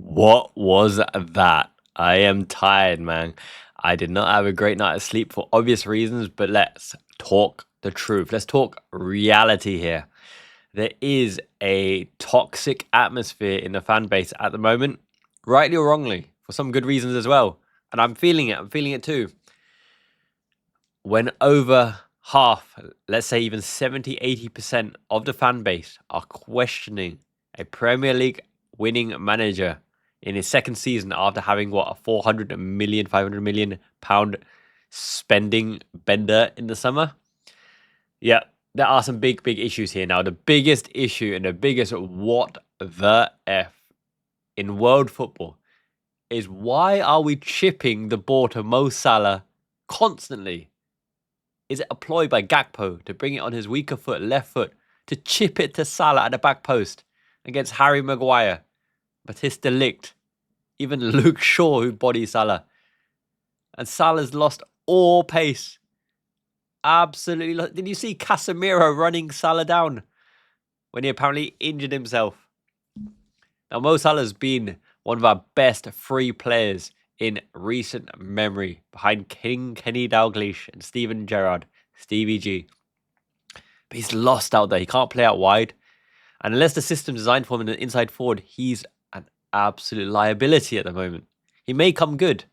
What was that? I am tired, man. I did not have a great night of sleep for obvious reasons, but let's talk the truth. Let's talk reality here. There is a toxic atmosphere in the fan base at the moment, rightly or wrongly, for some good reasons as well. And I'm feeling it. I'm feeling it too. When over half, let's say even 70, 80% of the fan base are questioning a Premier League winning manager in his second season after having a 400 million, 500 million pound spending bender in the summer. Yeah, there are some big issues here. Now, the biggest issue and the biggest what the F in world football is why are we chipping the ball to Mo Salah constantly? Is it a ploy by Gakpo to bring it on his weaker foot, left foot, to chip it to Salah at the back post against Harry Maguire, Batista Licht, even Luke Shaw who bodies Salah? And Salah's lost all pace. Absolutely. Did you see Casemiro running Salah down when he apparently injured himself? Now, Mo Salah's been one of our best free players in recent memory, behind King Kenny Dalglish and Steven Gerrard, Stevie G. But he's lost out there. He can't play out wide. And unless the system designed for him in an inside forward, he's an absolute liability at the moment. He may come good.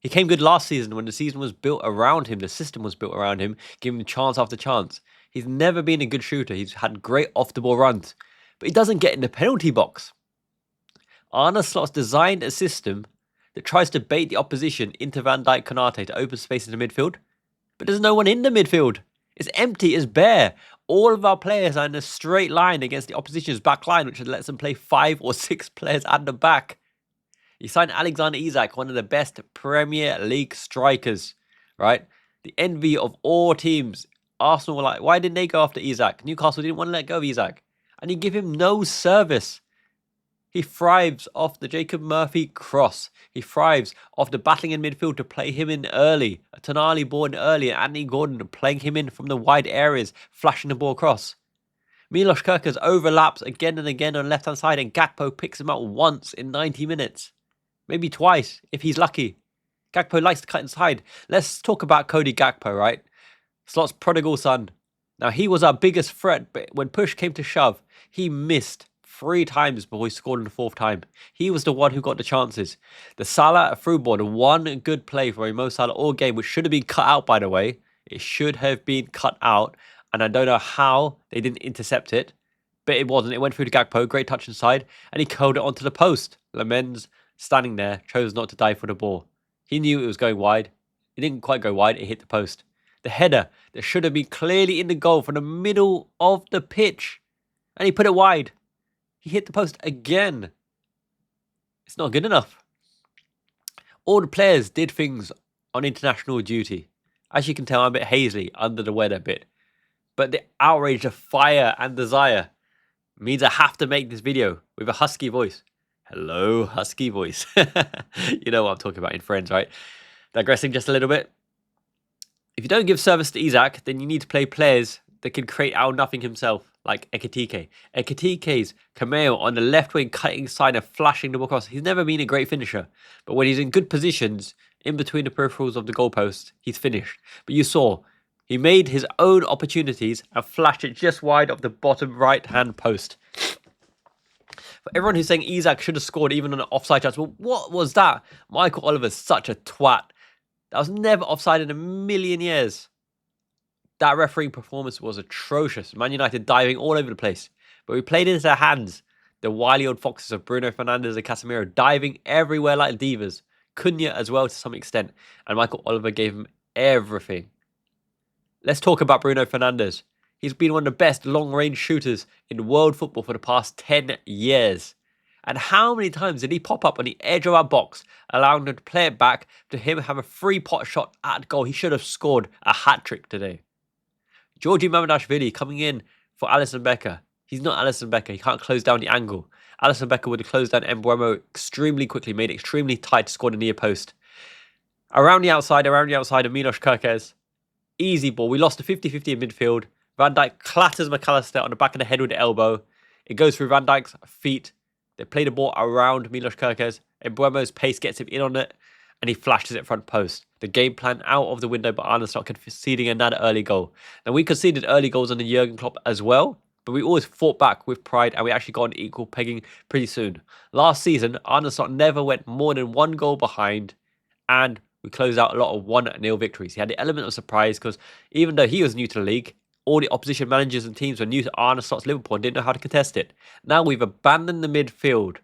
He came good last season when the season was built around him. The system was built around him, giving him chance after chance. He's never been a good shooter. He's had great off-the-ball runs. But he doesn't get in the penalty box. Arne Slot's designed a system that tries to bait the opposition into Van Dijk, Konate to open space in the midfield. But there's no one in the midfield. It's empty, it's bare. All of our players are in a straight line against the opposition's back line, which lets them play 5 or 6 players at the back. He signed Alexander Isak, one of the best Premier League strikers, right? The envy of all teams. Arsenal were like, why didn't they go after Isak? Newcastle didn't want to let go of Isak. And you give him no service. He thrives off the Jacob Murphy cross. He thrives off the battling in midfield to play him in early. A Tonali ball in early and Anthony Gordon playing him in from the wide areas, flashing the ball across. Milos Kerkez overlaps again and again on the left-hand side and Gakpo picks him out once in 90 minutes. Maybe twice, if he's lucky. Gakpo likes to cut inside. Let's talk about Cody Gakpo, right? Slot's prodigal son. Now, he was our biggest threat, but when push came to shove, he missed 3 times before he scored in the 4th time. He was the one who got the chances. The Salah through ball, the one good play for a Mo Salah all game, which should have been cut out, by the way. It should have been cut out, and I don't know how they didn't intercept it, but it wasn't. It went through to Gakpo, great touch inside, and he curled it onto the post. Lamens, standing there, chose not to dive for the ball. He knew it was going wide. It didn't quite go wide, it hit the post. The header that should have been clearly in the goal from the middle of the pitch, and he put it wide. He hit the post again. It's not good enough. All the players did things on international duty. As you can tell, I'm a bit hazily, under the weather a bit. But the outrage, the fire and desire means I have to make this video with a husky voice. Hello, husky voice. You know what I'm talking about in Friends, right? Digressing just a little bit. If you don't give service to Isak, then you need to play players that can create out nothing himself, like Ekitike. Ekitike's cameo on the left wing, cutting side and flashing the ball across. He's never been a great finisher, but when he's in good positions, in between the peripherals of the goalpost, he's finished. But you saw, he made his own opportunities and flashed it just wide of the bottom right-hand post. For everyone who's saying Isak should have scored even on an offside chance, well, what was that? Michael Oliver's such a twat. That was never offside in a million years. That refereeing performance was atrocious. Man United diving all over the place. But we played into their hands. The wily old foxes of Bruno Fernandes and Casemiro diving everywhere like divas. Cunha as well to some extent. And Michael Oliver gave him everything. Let's talk about Bruno Fernandes. He's been one of the best long-range shooters in world football for the past 10 years. And how many times did he pop up on the edge of our box, allowing them to play it back to him have a free pot shot at goal? He should have scored a hat-trick today. Georgi Mamardashvili coming in for Alisson Becker. He's not Alisson Becker. He can't close down the angle. Alisson Becker would have closed down Mbeumo extremely quickly, made it extremely tight, scored a near post. Around the outside of Milos Kerkez. Easy ball. We lost a 50-50 in midfield. Van Dijk clatters McAllister on the back of the head with the elbow. It goes through Van Dijk's feet. They play the ball around Milos Kerkez. Embuemo's pace gets him in on it, and he flashes it front post. The game plan out of the window, but Arne's not conceding another early goal. Now, we conceded early goals under Jurgen Klopp as well, but we always fought back with pride, and we actually got an equal pegging pretty soon. Last season, Arne Slot never went more than one goal behind, and we closed out a lot of 1-0 victories. He had the element of surprise because even though he was new to the league, all the opposition managers and teams were new to Arne Slot's Liverpool and didn't know how to contest it. Now we've abandoned the midfield.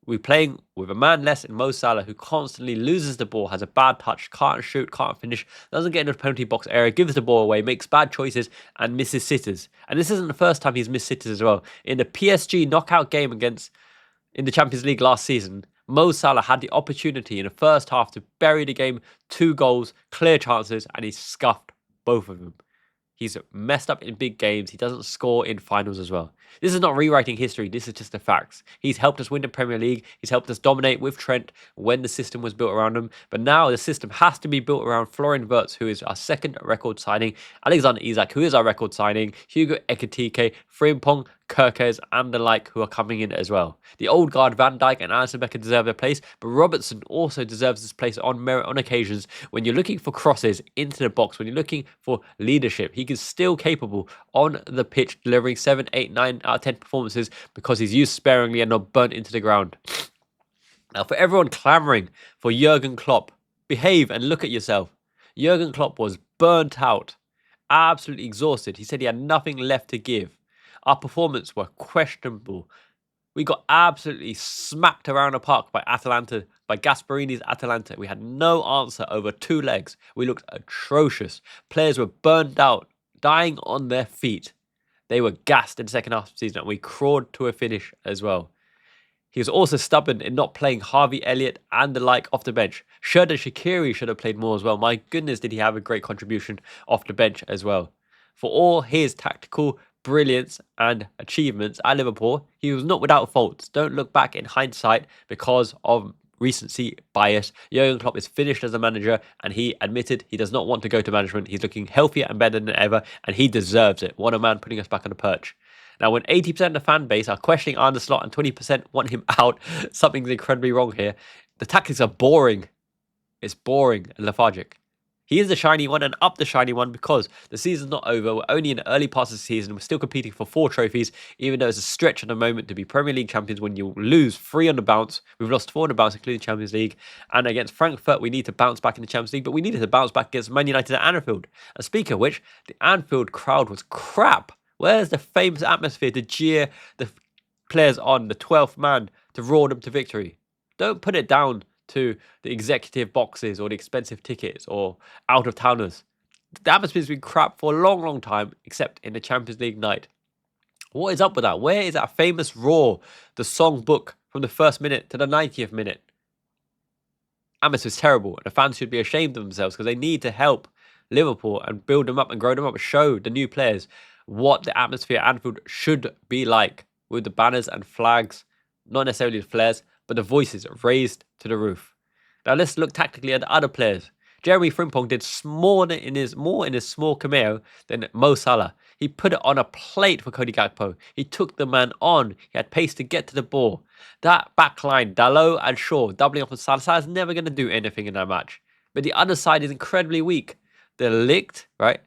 We're playing with a man less in Mo Salah, who constantly loses the ball, has a bad touch, can't shoot, can't finish, doesn't get into the penalty box area, gives the ball away, makes bad choices, and misses sitters. And this isn't the first time he's missed sitters as well. In the PSG knockout game in the Champions League last season, Mo Salah had the opportunity in the first half to bury the game, 2 goals, clear chances, and he scuffed both of them. He's messed up in big games. He doesn't score in finals as well. This is not rewriting history. This is just the facts. He's helped us win the Premier League. He's helped us dominate with Trent when the system was built around him. But now the system has to be built around Florian Wirtz, who is our second record signing, Alexander Isak, who is our record signing, Hugo Ekitike, Frimpong, Kerkez, and the like, who are coming in as well. The old guard Van Dijk and Alisson Becker deserve their place, but Robertson also deserves this place on merit on occasions. When you're looking for crosses into the box, when you're looking for leadership, he is still capable on the pitch, delivering 7, 8, 9 out of 10 performances because he's used sparingly and not burnt into the ground. Now, for everyone clamouring for Jurgen Klopp, behave and look at yourself. Jurgen Klopp was burnt out, absolutely exhausted. He said he had nothing left to give. Our performance were questionable. We got absolutely smacked around the park by Atalanta, by Gasparini's Atalanta. We had no answer over 2 legs. We looked atrocious. Players were burned out, dying on their feet. They were gassed in the second half of the season, and we crawled to a finish as well. He was also stubborn in not playing Harvey Elliott and the like off the bench. Xherdan Shaqiri should have played more as well. My goodness, did he have a great contribution off the bench as well. For all his tactical brilliance and achievements at Liverpool, he was not without faults. Don't look back in hindsight because of recency bias. Jurgen Klopp is finished as a manager, and he admitted he does not want to go to management. He's looking healthier and better than ever, and he deserves it. What a man, putting us back on the perch. Now, when 80% of the fan base are questioning Arne Slot and 20% want him out, something's incredibly wrong here. The tactics are boring. It's boring and lethargic. He is the shiny one, and up the shiny one, because the season's not over. We're only in the early parts of the season. We're still competing for 4 trophies, even though it's a stretch at the moment to be Premier League champions when you lose 3 on the bounce. We've lost 4 on the bounce, including Champions League. And against Frankfurt, we need to bounce back in the Champions League, but we needed to bounce back against Man United at Anfield. And speaking of which, the Anfield crowd was crap. Where's the famous atmosphere to jeer the players on, the 12th man, to roar them to victory? Don't put it down to the executive boxes or the expensive tickets or out-of-towners. The atmosphere's been crap for a long, long time, except in the Champions League night. What is up with that? Where is that famous roar, the song book from the 1st minute to the 90th minute? Atmosphere's terrible, and the fans should be ashamed of themselves because they need to help Liverpool and build them up and grow them up and show the new players what the atmosphere at Anfield should be like, with the banners and flags, not necessarily the flares, but the voices raised to the roof. Now let's look tactically at the other players. Jeremy Frimpong did more in his small cameo than Mo Salah. He put it on a plate for Cody Gakpo. He took the man on. He had pace to get to the ball. That back line, Dalot and Shaw, doubling up on Salah. Salah's never going to do anything in that match. But the other side is incredibly weak. De Ligt, right?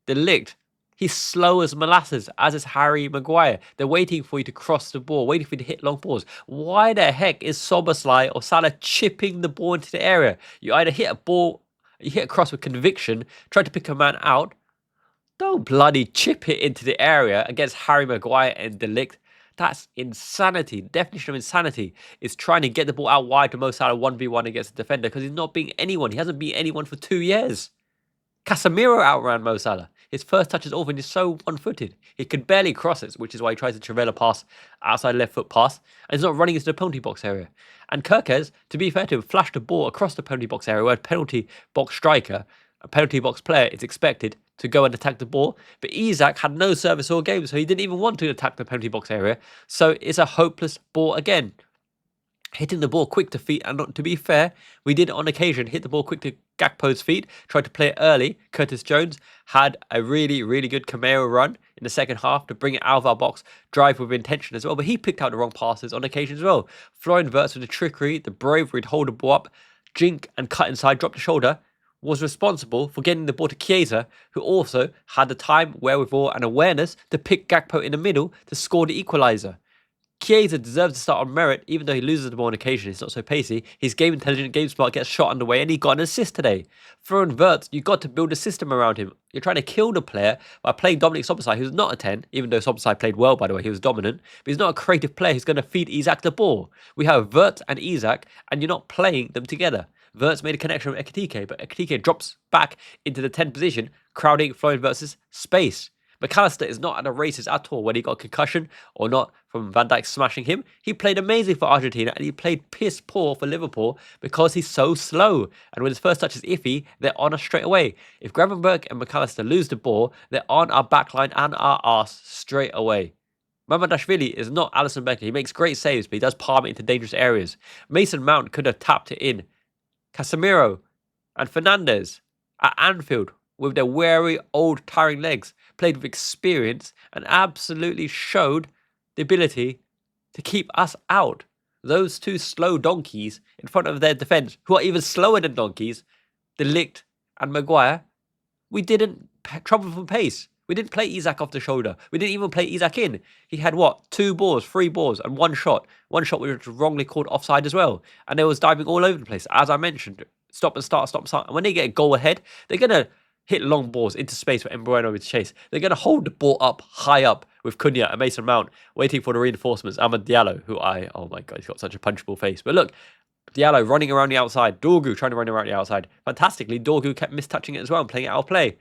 De Ligt, he's slow as molasses, as is Harry Maguire. They're waiting for you to cross the ball, waiting for you to hit long balls. Why the heck is Szoboszlai or Salah chipping the ball into the area? You either hit a ball, you hit a cross with conviction, try to pick a man out. Don't bloody chip it into the area against Harry Maguire and De Ligt. That's insanity. The definition of insanity is trying to get the ball out wide to Mo Salah 1v1 against the defender because he's not beating anyone. He hasn't beaten anyone for 2 years. Casemiro outran Mo Salah. His first touch is off and he's so one-footed. He could barely cross it, which is why he tries to Trivela pass, outside left foot pass, and he's not running into the penalty box area. And Kerkez, to be fair to him, flashed the ball across the penalty box area where a penalty box striker, a penalty box player, is expected to go and attack the ball. But Isak had no service all game, so he didn't even want to attack the penalty box area. So it's a hopeless ball again. hitting the ball quick to feet. And not, to be fair, we did on occasion hit the ball quick to Gakpo's feet, tried to play it early. Curtis Jones had a really, really good Camaro run in the second half to bring it out of our box, drive with intention as well. But he picked out the wrong passes on occasion as well. Florian Wirtz with the trickery, the bravery to hold the ball up, jink and cut inside, drop the shoulder, was responsible for getting the ball to Chiesa, who also had the time, wherewithal, and awareness to pick Gakpo in the middle to score the equaliser. Chiesa deserves to start on merit, even though he loses the ball on occasion. He's not so pacey. He's game intelligent, game smart, gets shot underway, and he got an assist today. Florian Wirtz, you got to build a system around him. You're trying to kill the player by playing Dominic Szoboszlai, who's not a 10, even though Szoboszlai played well, by the way. He was dominant. But he's not a creative player who's going to feed Isak the ball. We have Wirtz and Isak, and you're not playing them together. Wirtz made a connection with Ekitike, but Ekitike drops back into the 10 position, crowding Florian Wirtz's space. McAllister is not at the races at all when he got a concussion or not from Van Dijk smashing him. He played amazing for Argentina and he played piss poor for Liverpool because he's so slow. And when his first touch is iffy, they're on us straight away. If Gravenberch and McAllister lose the ball, they're on our backline and our arse straight away. Mamardashvili is not Alisson Becker. He makes great saves, but he does palm it into dangerous areas. Mason Mount could have tapped it in. Casemiro and Fernandes at Anfield with their weary, old, tiring legs, played with experience and absolutely showed the ability to keep us out. Those two slow donkeys in front of their defence, who are even slower than donkeys, De Ligt and Maguire, we didn't trouble from pace. We didn't play Isak off the shoulder. We didn't even play Isak in. He had what? 2 balls, 3 balls, and 1 shot. 1 shot which was wrongly called offside as well. And they was diving all over the place. As I mentioned, stop and start, stop and start. And when they get a goal ahead, they're going to hit long balls into space for Mbeumo to chase. They're going to hold the ball up, high up, with Cunha and Mason Mount, waiting for the reinforcements. Amad Diallo, who oh my God, he's got such a punchable face. But look, Diallo running around the outside. Dorgu trying to run around the outside. Fantastically, Dorgu kept mistouching it as well and playing it out of play.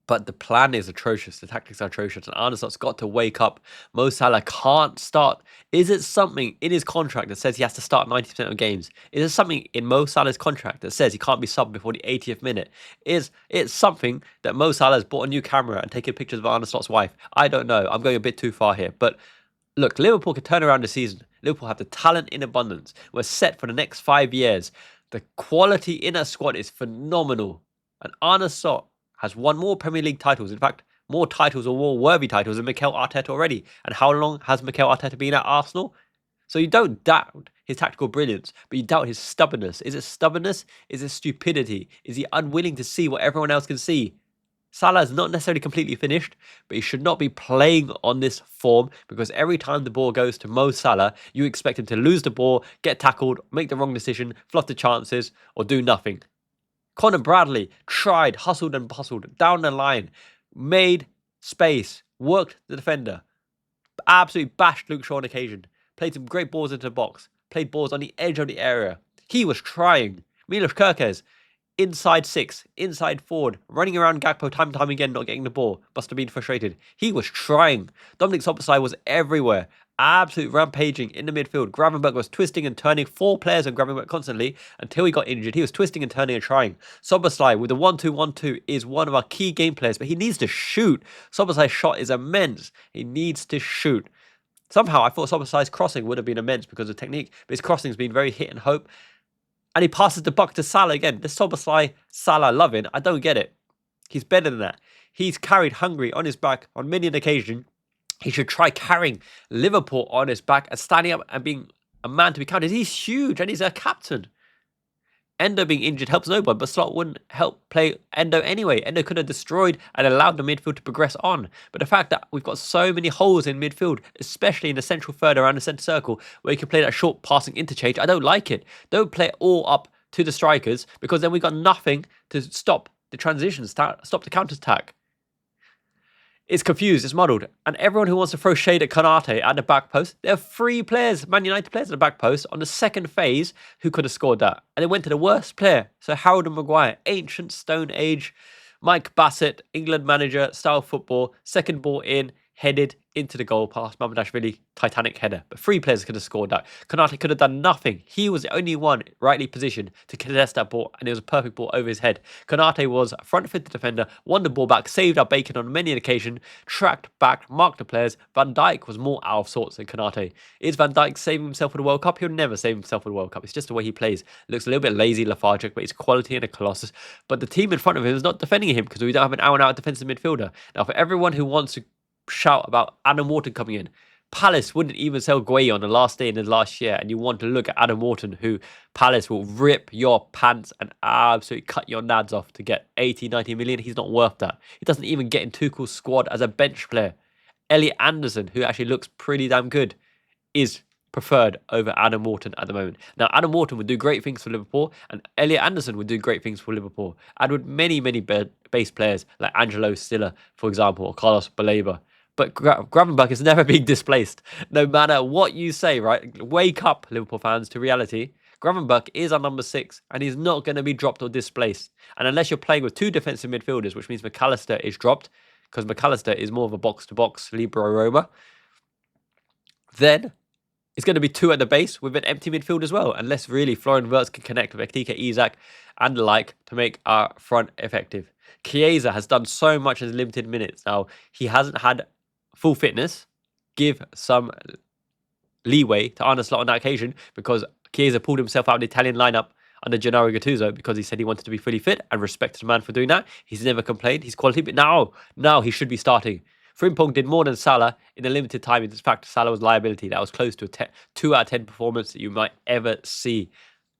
But the plan is atrocious. The tactics are atrocious. And Arne Slot's got to wake up. Mo Salah can't start. Is it something in his contract that says he has to start 90% of games? Is there something in Mo Salah's contract that says he can't be subbed before the 80th minute? Is it something that Mo Salah has bought a new camera and taken pictures of Arne Slot's wife? I don't know. I'm going a bit too far here. But look, Liverpool can turn around the season. Liverpool have the talent in abundance. We're set for the next 5 years. The quality in our squad is phenomenal. And Arne Slot has won more Premier League titles. In fact, more titles or more worthy titles than Mikel Arteta already. And how long has Mikel Arteta been at Arsenal? So you don't doubt his tactical brilliance, but you doubt his stubbornness. Is it stubbornness? Is it stupidity? Is he unwilling to see what everyone else can see? Salah is not necessarily completely finished, but he should not be playing on this form because every time the ball goes to Mo Salah, you expect him to lose the ball, get tackled, make the wrong decision, fluff the chances, or do nothing. Conor Bradley tried, hustled and bustled down the line, made space, worked the defender, absolutely bashed Luke Shaw on occasion, played some great balls into the box, played balls on the edge of the area. He was trying. Milos Kerkez, inside 6, inside forward, running around Gakpo time and time again, not getting the ball. Must have been frustrated. He was trying. Dominic Szoboszlai was everywhere. Absolute rampaging in the midfield. Gravenberch was twisting and turning. 4 players on Gravenberch constantly until he got injured. He was twisting and turning and trying. Szoboszlai with the 1-2-1-2 is one of our key game players, but he needs to shoot. Szoboszlai's shot is immense. He needs to shoot. Somehow I thought Szoboszlai's crossing would have been immense because of technique, but his crossing's been very hit and hope. And he passes the buck to Salah again. This Szoboszlai, Salah loving, I don't get it. He's better than that. He's carried Hungary on his back on many an occasion. He should try carrying Liverpool on his back and standing up and being a man to be counted. He's huge and he's a captain. Endo being injured helps no one, but Slot wouldn't help play Endo anyway. Endo could have destroyed and allowed the midfield to progress on. But the fact that we've got so many holes in midfield, especially in the central third around the centre circle, where you can play that short passing interchange, I don't like it. Don't play it all up to the strikers because then we've got nothing to stop the transition, stop the counter-attack. It's confused, it's muddled. And everyone who wants to throw shade at Konate at the back post, there are 3 players, Man United players at the back post on the second phase who could have scored that. And it went to the worst player. So Harold and Maguire, ancient Stone Age, Mike Bassett, England manager, style football, second ball in. headed into the goal past Mamardashvili, Titanic header. But 3 players could have scored that. Konate could have done nothing. He was the only one rightly positioned to contest that ball, and it was a perfect ball over his head. Konate was front-footed defender, won the ball back, saved our bacon on many an occasion, tracked back, marked the players. Van Dijk was more out of sorts than Konate. Is Van Dijk saving himself for the World Cup? He'll never save himself for the World Cup. It's just the way he plays. Looks a little bit lazy, lethargic, but he's quality and a colossus. But the team in front of him is not defending him because we don't have an out-and-out defensive midfielder. Now, for everyone who wants to shout about Adam Wharton coming in, Palace wouldn't even sell Gueye on the last day in the last year, and you want to look at Adam Wharton, who Palace will rip your pants and absolutely cut your nads off to get 80, 90 million. He's not worth that. He doesn't even get in Tuchel's squad as a bench player. Elliot Anderson, who actually looks pretty damn good, is preferred over Adam Wharton at the moment. Now, Adam Wharton would do great things for Liverpool, and Elliot Anderson would do great things for Liverpool, and with many base players like Angelo Stiller, for example, or Carlos Baleba. But Gravenberch is never being displaced. No matter what you say, right? Wake up, Liverpool fans, to reality. Gravenberch is our number 6, and he's not going to be dropped or displaced. And unless you're playing with 2 defensive midfielders, which means McAllister is dropped, because McAllister is more of a box-to-box libero Roma, then it's going to be 2 at the base with an empty midfield as well, unless really Florian Wirtz can connect with Ekitike, Isak, and the like to make our front effective. Chiesa has done so much in limited minutes. Now, he hasn't had full fitness. Give some leeway to Arne Slot on that occasion, because Chiesa pulled himself out of the Italian lineup under Gennaro Gattuso because he said he wanted to be fully fit, and respected the man for doing that. He's never complained. He's quality, but now he should be starting. Frimpong did more than Salah in a limited time. In fact, Salah was liability. That was close to a 2 out of 10 performance that you might ever see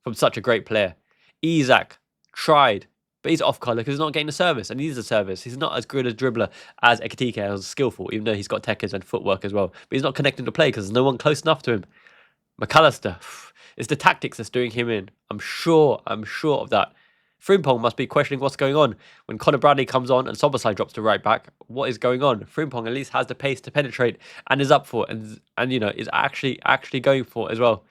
from such a great player. Isak tried, but he's off colour because he's not getting the service, and he needs the service. He's not as good a dribbler as Ekitike, as skillful, even though he's got techers and footwork as well. But he's not connecting to play because there's no one close enough to him. McAllister, it's the tactics that's doing him in. I'm sure of that. Frimpong must be questioning what's going on. When Conor Bradley comes on and Szoboszlai drops to right back, what is going on? Frimpong at least has the pace to penetrate and is up for it, and you know, is actually going for it as well.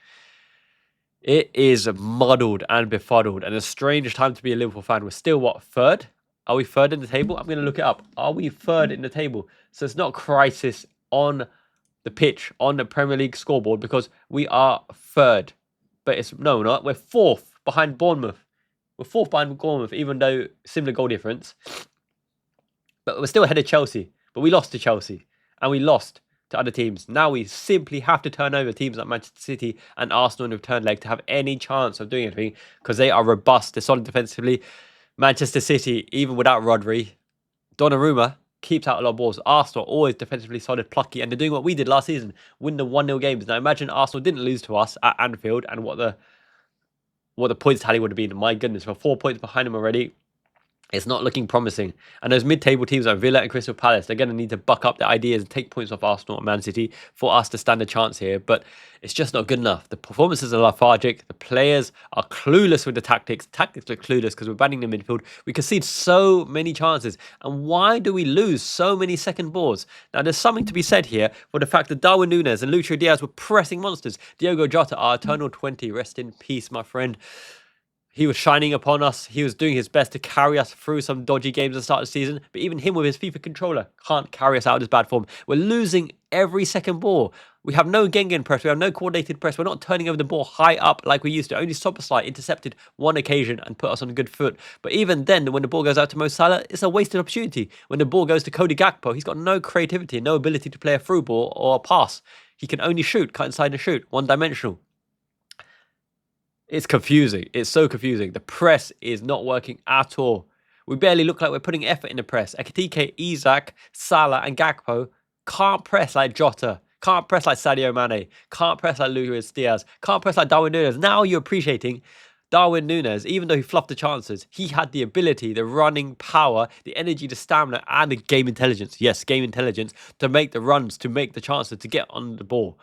It is muddled and befuddled, and a strange time to be a Liverpool fan. We're still, what, 3rd? Are we 3rd in the table? I'm going to look it up. Are we 3rd in the table? So it's not a crisis on the pitch, on the Premier League scoreboard, because we are 3rd. But it's, no, we're not. We're 4th behind Bournemouth. We're 4th behind Bournemouth, even though similar goal difference. But we're still ahead of Chelsea. But we lost to Chelsea, and we lost to other teams. Now we simply have to turn over teams like Manchester City and Arsenal in the return leg to have any chance of doing anything, because they are robust. They're solid defensively. Manchester City, even without Rodri, Donnarumma keeps out a lot of balls. Arsenal always defensively solid, plucky, and they're doing what we did last season, win the 1-0 games. Now imagine Arsenal didn't lose to us at Anfield, and what the points tally would have been. My goodness, we're 4 points behind them already. It's not looking promising. And those mid-table teams like Villa and Crystal Palace, they're going to need to buck up their ideas and take points off Arsenal and Man City for us to stand a chance here. But it's just not good enough. The performances are lethargic. The players are clueless with the tactics. Tactics are clueless because we're banning the midfield. We concede so many chances. And why do we lose so many second balls? Now, there's something to be said here for the fact that Darwin Núñez and Lucho Diaz were pressing monsters. Diogo Jota, our eternal 20, rest in peace, my friend. He was shining upon us. He was doing his best to carry us through some dodgy games at the start of the season. But even him with his FIFA controller can't carry us out of this bad form. We're losing every second ball. We have no Gengen press. We have no coordinated press. We're not turning over the ball high up like we used to. Only Szoboszlai intercepted one occasion and put us on a good foot. But even then, when the ball goes out to Mo Salah, it's a wasted opportunity. When the ball goes to Cody Gakpo, he's got no creativity, no ability to play a through ball or a pass. He can only shoot, cut inside and shoot, one-dimensional. It's confusing. It's so confusing. The press is not working at all. We barely look like we're putting effort in the press. Ekitike, Isak, Salah and Gakpo can't press like Jota. Can't press like Sadio Mane. Can't press like Luis Diaz. Can't press like Darwin Núñez. Now you're appreciating Darwin Núñez. Even though he fluffed the chances, he had the ability, the running power, the energy, the stamina, and the game intelligence. Yes, game intelligence to make the runs, to make the chances, to get on the ball.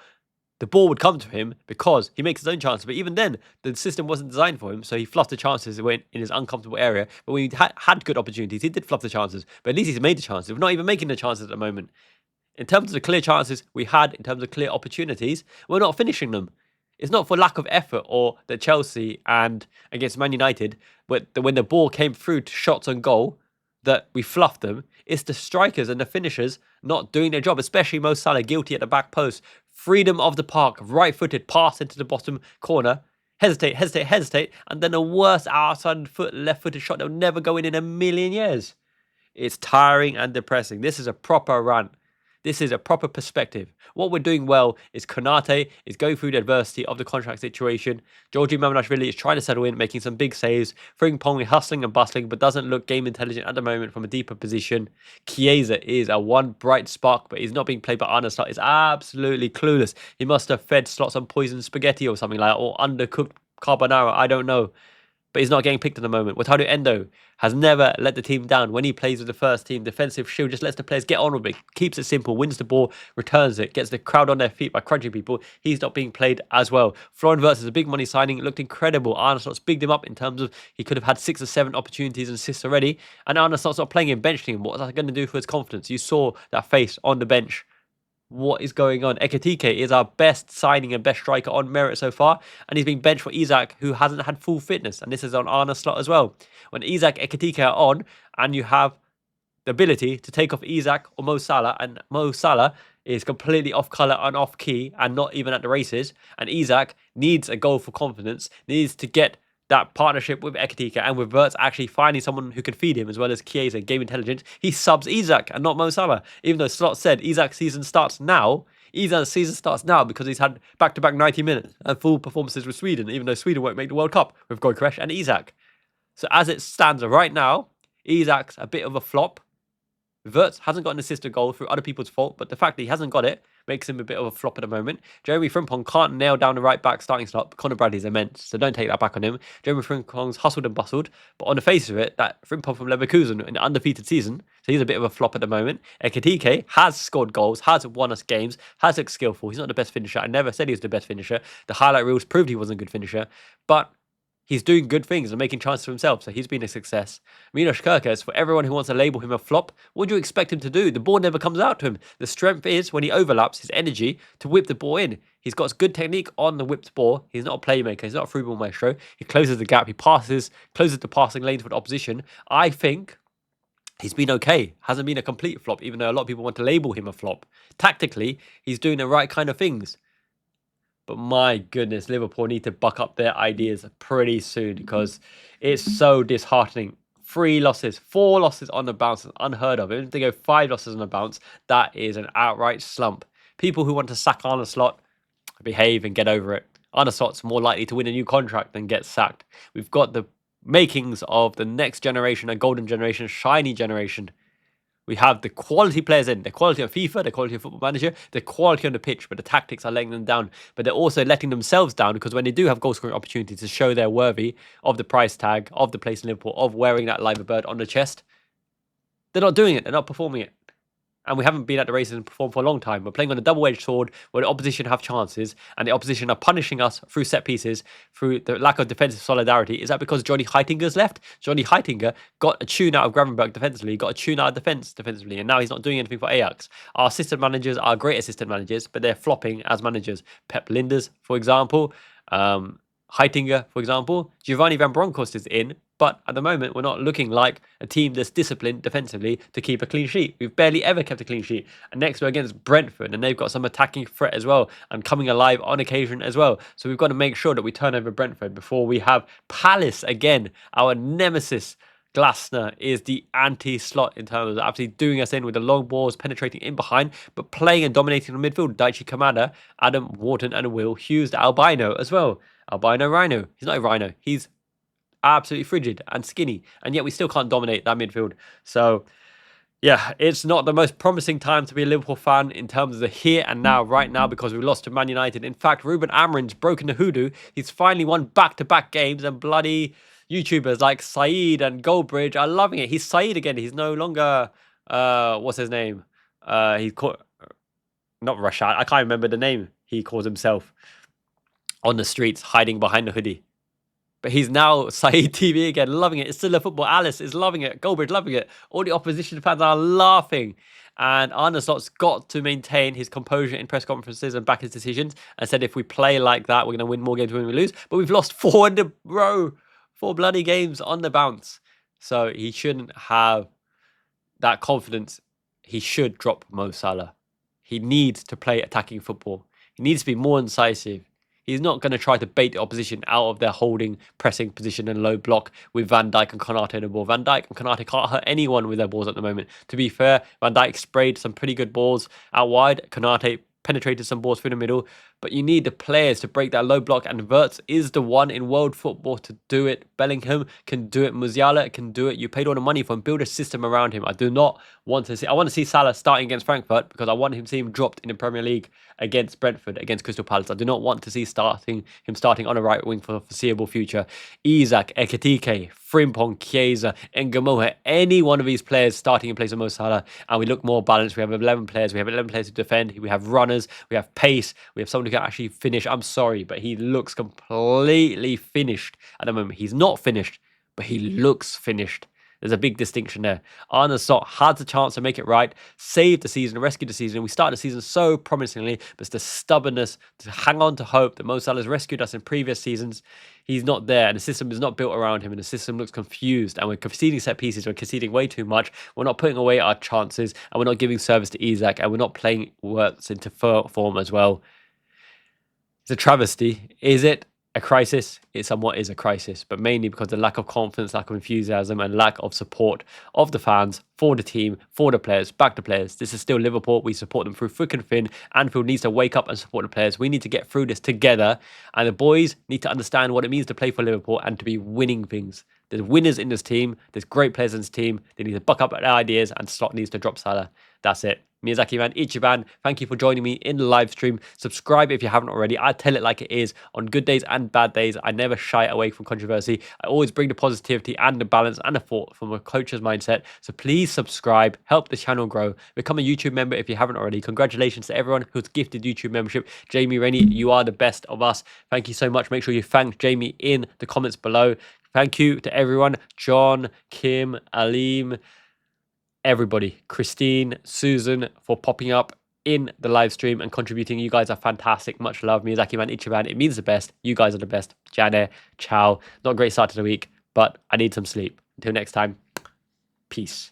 The ball would come to him because he makes his own chances. But even then, the system wasn't designed for him. So he fluffed the chances when in his uncomfortable area. But when he had good opportunities, he did fluff the chances. But at least he's made the chances. We're not even making the chances at the moment. In terms of the clear chances we had, in terms of clear opportunities, we're not finishing them. It's not for lack of effort or that Chelsea and against Man United, but when the ball came through to shots on goal, that we fluff them. It's the strikers and the finishers not doing their job, especially Mo Salah, guilty at the back post. Freedom of the park, right-footed pass into the bottom corner. Hesitate, and then a worse outside foot, left-footed shot that will never go in a million years. It's tiring and depressing. This is a proper rant. This is a proper perspective. What we're doing well is Konate is going through the adversity of the contract situation. Georgi Mamadashvili is trying to settle in, making some big saves. Frimpong is hustling and bustling, but doesn't look game intelligent at the moment from a deeper position. Chiesa is a one bright spark, but he's not being played by Arne Slot. It's absolutely clueless. He must have fed Slot some poisoned spaghetti or something like that, or undercooked carbonara. I don't know. But he's not getting picked at the moment. Wataru Endo has never let the team down when he plays with the first team. Defensive shield just lets the players get on with it, keeps it simple, wins the ball, returns it, gets the crowd on their feet by crunching people. He's not being played as well. Florian Wirtz is a big money signing. It looked incredible. Arne Slot's bigged him up in terms of he could have had 6 or 7 opportunities and assists already. And Arne Slot's not playing him, benching him. What's that going to do for his confidence? You saw that face on the bench. What is going on? Ekitike is our best signing and best striker on merit so far, and he's been benched for Isak, who hasn't had full fitness, and this is on Arne Slot as well. When Isak, Ekitike are on, and you have the ability to take off Isak or Mo Salah, and Mo Salah is completely off colour and off key, and not even at the races, and Isak needs a goal for confidence, needs to get that partnership with Ekitike and with Wirtz actually finding someone who can feed him as well as Chiesa, game intelligence. He subs Isak and not Mo Salah. Even though Slot said Isak's season starts now, Isak's season starts now because he's had back-to-back 90 minutes and full performances with Sweden, even though Sweden won't make the World Cup with Gyökeres and Isak. So as it stands right now, Isak's a bit of a flop. Wirtz hasn't got an assisted goal through other people's fault, but the fact that he hasn't got it makes him a bit of a flop at the moment. Jeremy Frimpong can't nail down the right back starting slot. Conor Bradley's immense, so don't take that back on him. Jeremy Frimpong's hustled and bustled, but on the face of it, that Frimpong from Leverkusen in an undefeated season, so he's a bit of a flop at the moment. Ekitike has scored goals, has won us games, has looked skillful. He's not the best finisher. I never said he was the best finisher. The highlight reels proved he wasn't a good finisher, but he's doing good things and making chances for himself, so he's been a success. Milos Kerkez, for everyone who wants to label him a flop, what do you expect him to do? The ball never comes out to him. The strength is, when he overlaps, his energy to whip the ball in. He's got good technique on the whipped ball. He's not a playmaker. He's not a through ball maestro. He closes the gap. He closes the passing lanes for the opposition. I think he's been okay. Hasn't been a complete flop, even though a lot of people want to label him a flop. Tactically, he's doing the right kind of things. But my goodness, Liverpool need to buck up their ideas pretty soon because it's so disheartening. 4 losses on the bounce, unheard of. Even if they go 5 losses on the bounce, that is an outright slump. People who want to sack Arne Slot, behave and get over it. Arne Slot's more likely to win a new contract than get sacked. We've got the makings of the next generation, a golden generation, shiny generation. We have the quality players in, the quality of FIFA, the quality of Football Manager, the quality on the pitch, but the tactics are letting them down. But they're also letting themselves down because when they do have goal-scoring opportunities to show they're worthy of the price tag, of the place in Liverpool, of wearing that liver bird on the chest, they're not doing it. They're not performing it. And we haven't been at the races and performed for a long time. We're playing on a double-edged sword where the opposition have chances and the opposition are punishing us through set pieces, through the lack of defensive solidarity. Is that because Johnny Heitinger's left? Johnny Heitinger got a tune out of Gravenberg defensively, got a tune out of defence defensively, and now he's not doing anything for Ajax. Our assistant managers are great assistant managers, but they're flopping as managers. Pep Linders, for example, Heitinger, for example. Giovanni Van Bronckhorst is in, but at the moment, we're not looking like a team that's disciplined defensively to keep a clean sheet. We've barely ever kept a clean sheet. And next we're against Brentford, and they've got some attacking threat as well, and coming alive on occasion as well. So we've got to make sure that we turn over Brentford before we have Palace again. Our nemesis, Glasner, is the anti-Slot in terms of actually doing us in with the long balls, penetrating in behind, but playing and dominating the midfield. Daichi Kamada, Adam Wharton, and Will Hughes, the albino as well. Albino Rhino. He's not a rhino. He's absolutely frigid and skinny, and yet we still can't dominate that midfield. So yeah, it's not the most promising time to be a Liverpool fan in terms of the here and now, right now, because we lost to Man United. In fact, Ruben Amorim's broken the hoodoo. He's finally won back-to-back games, and bloody YouTubers like Saeed and Goldbridge are loving it. He's Saeed again. He's no longer what's his name? He's called not Rashad. I can't remember the name he calls himself on the streets, hiding behind the hoodie. But he's now Saeed TV again, loving it. It's still a football. Alice is loving it. Goldbridge loving it. All the opposition fans are laughing. And Arne Slot's got to maintain his composure in press conferences and back his decisions, and said if we play like that, we're going to win more games when we lose. But we've lost 4 in a row. 4 bloody games on the bounce. So he shouldn't have that confidence, he should drop Mo Salah. He needs to play attacking football. He needs to be more incisive. He's not going to try to bait the opposition out of their holding, pressing position and low block with Van Dijk and Konate in the ball. Van Dijk and Konate can't hurt anyone with their balls at the moment. To be fair, Van Dijk sprayed some pretty good balls out wide. Konate penetrated some balls through the middle, but you need the players to break that low block, and Wirtz is the one in world football to do it. Bellingham can do it. Musiala can do it. You paid all the money for him. Build a system around him. I do not want to see... I want to see Salah starting against Frankfurt because I want him to see him dropped in the Premier League against Brentford, against Crystal Palace. I do not want to see him starting on the right wing for the foreseeable future. Isak, Ekitike, Frimpong, Chiesa, and Gakpo, any one of these players starting in place of Mo Salah, and we look more balanced. We have 11 players. We have 11 players to defend. We have runners. We have pace. We have someone who can actually finish. I'm sorry, but he looks completely finished at the moment. He's not finished, but he looks finished. There's a big distinction there. Arne Slot had the chance to make it right, save the season, rescue the season. We started the season so promisingly, but it's the stubbornness to hang on to hope that Mo Salah has rescued us in previous seasons. He's not there, and the system is not built around him, and the system looks confused, and we're conceding set pieces. We're conceding way too much. We're not putting away our chances, and we're not giving service to Isak, and we're not playing Wirtz into form as well. It's a travesty. Is it a crisis? It somewhat is a crisis, but mainly because of the lack of confidence, lack of enthusiasm, and lack of support of the fans for the team, for the players, back the players. This is still Liverpool. We support them through thick and thin. Anfield needs to wake up and support the players. We need to get through this together, and the boys need to understand what it means to play for Liverpool and to be winning things. There's winners in this team. There's great players in this team. They need to buck up their ideas, and Slot needs to drop Salah. That's it. Miyazaki man, Ichiban, thank you for joining me in the live stream. Subscribe if you haven't already. I tell it like it is. On good days and bad days, I never shy away from controversy. I always bring the positivity and the balance and the thought from a coach's mindset. So please subscribe, help the channel grow. Become a YouTube member if you haven't already. Congratulations to everyone who's gifted YouTube membership. Jamie Rennie, you are the best of us. Thank you so much. Make sure you thank Jamie in the comments below. Thank you to everyone. John, Kim, Alim, everybody, Christine, Susan, for popping up in the live stream and contributing. You guys are fantastic. Much love. Miyazaki man, Ichiban. It means the best. You guys are the best. Jane, ciao. Not a great start to the week, but I need some sleep. Until next time, peace.